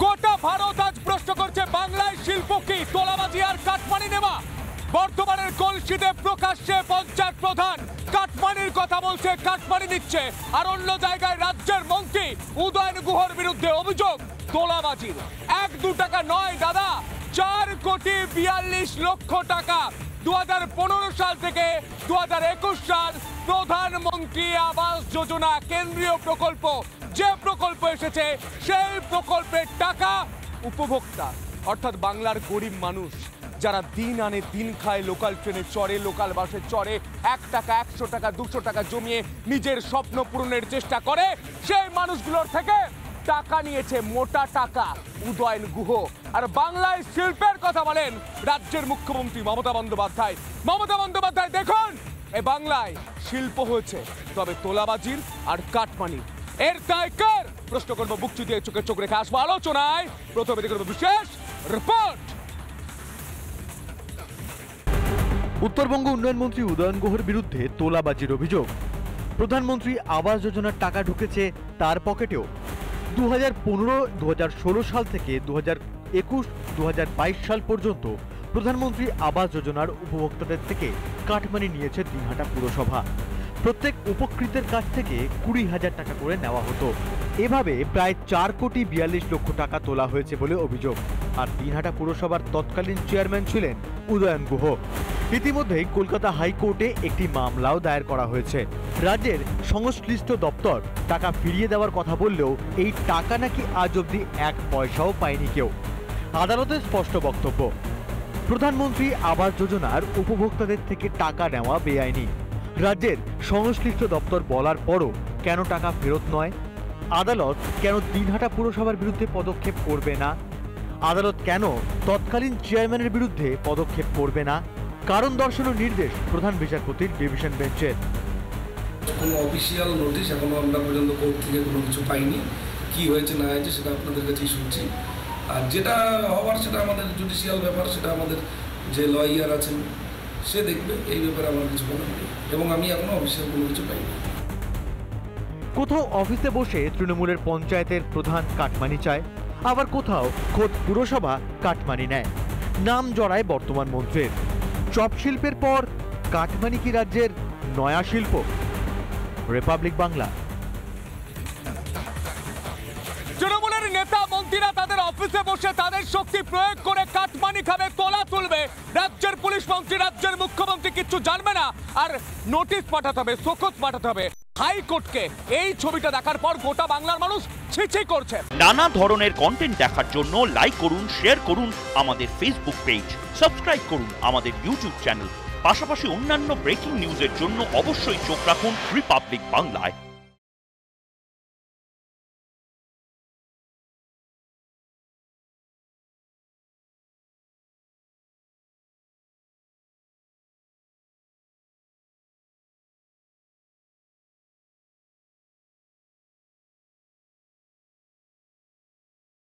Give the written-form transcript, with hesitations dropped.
গোটা ভারত আজ প্রশ্ন করছে বাংলায় শিল্প কি, তোলাবাজি আর কাটমানি নেওয়া। বর্তমানের কলসিতে প্রকাশ্যে পঞ্চায়েত প্রধান কাটমানির কথা বলছে, কাটমানি দিচ্ছে, আর অন্য জায়গায় রাজ্যের মন্ত্রী উদয়ন গুহর বিরুদ্ধে অভিযোগ তোলাবাজির। 1-2 টাকা নয় দাদা, 4,42,00,000 টাকা 2015 সাল থেকে 2021 সাল প্রধানমন্ত্রী আবাস যোজনা কেন্দ্রীয় প্রকল্প, যে প্রকল্প এসেছে সেই প্রকল্পের টাকা উপভোক্তা অর্থাৎ বাংলার গরিব মানুষ যারা দিন আনে দিন খায়, লোকাল ট্রেনে চড়ে, লোকাল বাসে চড়ে, 1 টাকা 100 টাকা 200 টাকা জমিয়ে নিজের স্বপ্ন পূরণের চেষ্টা করে, সেই মানুষগুলোর থেকে টাকা নিয়েছে, মোটা টাকা উদয়ন গুহ। আর বাংলায় শিল্পের কথা বলেন রাজ্যের মুখ্যমন্ত্রী মমতা বন্দ্যোপাধ্যায়। মমতা বন্দ্যোপাধ্যায় দেখুন, এ বাংলায় শিল্প হয়েছে, তবে তোলাবাজির আর কাটমানি এর দায় কার? প্রশ্ন করবো, বুক চুদিয়ে চোখে চোখ রেখে আসবো আলোচনায়। প্রথমে দেখে নেব বিশেষ রিপোর্ট। উত্তরবঙ্গ উন্নয়ন মন্ত্রী উদয়ন গুহর বিরুদ্ধে তোলাবাজির অভিযোগ। প্রধানমন্ত্রী আবাস যোজনার টাকা ঢুকেছে তার পকেটেও। 2015-2016 সাল থেকে 2021-2022 সাল পর্যন্ত প্রধানমন্ত্রী আবাস যোজনার উপভোক্তাদের থেকে কাটমানি নিয়েছে দিনহাটা পুরসভা। প্রত্যেক উপকৃতের কাছ থেকে 20,000 টাকা করে নেওয়া হতো। এভাবে প্রায় 4,42,00,000 টাকা তোলা হয়েছে বলে অভিযোগ। আর দিনহাটা পুরসভার তৎকালীন চেয়ারম্যান ছিলেন উদয়ন গুহ। ইতিমধ্যেই কলকাতা হাইকোর্টে একটি মামলাও দায়ের করা হয়েছে। রাজ্যের সংশ্লিষ্ট দপ্তর টাকা ফিরিয়ে দেওয়ার কথা বললেও এই টাকা নাকি আজ অবধি 1 পয়সাও পায়নি কেউ। আদালতের স্পষ্ট বক্তব্য, প্রধানমন্ত্রী আবাস যোজনার উপভোক্তাদের থেকে টাকা নেওয়া বেআইনি। রাজ্যের সংশ্লিষ্ট দপ্তর বলার পরও কেন টাকা ফেরত নয়? আদালত কেন দিনহাটা পুরসভার বিরুদ্ধে পদক্ষেপ করবে না? আদালত কেন তৎকালীন চেয়ারম্যানের বিরুদ্ধে পদক্ষেপ করবে না? কারণ দর্শানোর নির্দেশ প্রধান বিচারপতির ডিভিশন বেঞ্চের। কোনো অফিসিয়াল নোটিশ এখনো আমরা পর্যন্ত কোর্ট থেকে কোনো কিছু পাইনি। কি হয়েছে না হয়েছে সেটা আপনাদের কাছেই শুনছি। আর যেটা হওয়ার সেটা আমাদের জুডিশিয়াল ব্যাপার, সেটা আমাদের যে লয়ার আছেন সে দেখবে, এই ব্যাপারে আমার কিছু বলার নেই এবং আমি এখনো অফিসিয়াল কোনো কিছু পাইনি। কোথাও অফিসে বসে তৃণমূলের পঞ্চায়েতের প্রধান কাটমানি চায়, আবার কোথাও খোদ পুরসভা কাটমানি নেয়। নাম জড়ায় বর্তমান মন্ত্রীর। চপ শিল্পের পর কাটমানি কি রাজ্যের নয়া শিল্প? রিপাবলিক বাংলা। তৃণমূলের নেতা মন্ত্রীরা তাদের অফিসে বসে তাদের শক্তি প্রয়োগ করে কাটমানি খাবে, তোলা তুলবে। রাজ্যের পুলিশ মন্ত্রী, রাজ্যের মুখ্যমন্ত্রী কিচ্ছু জানবে না, আর নোটিশ পাঠাতে হবে, শোকজ পাঠাতে হবে হাইকোর্টকে। এই ছবিটা দেখার পর গোটা বাংলার মানুষ ছিছি করছে। নানা ধরনের কন্টেন্ট দেখার জন্য লাইক করুন, শেয়ার করুন আমাদের ফেসবুক পেজ, সাবস্ক্রাইব করুন আমাদের ইউটিউব চ্যানেল। পাশাপাশি অন্যান্য ব্রেকিং নিউজের জন্য অবশ্যই চোখ রাখুন রিপাবলিক বাংলায়।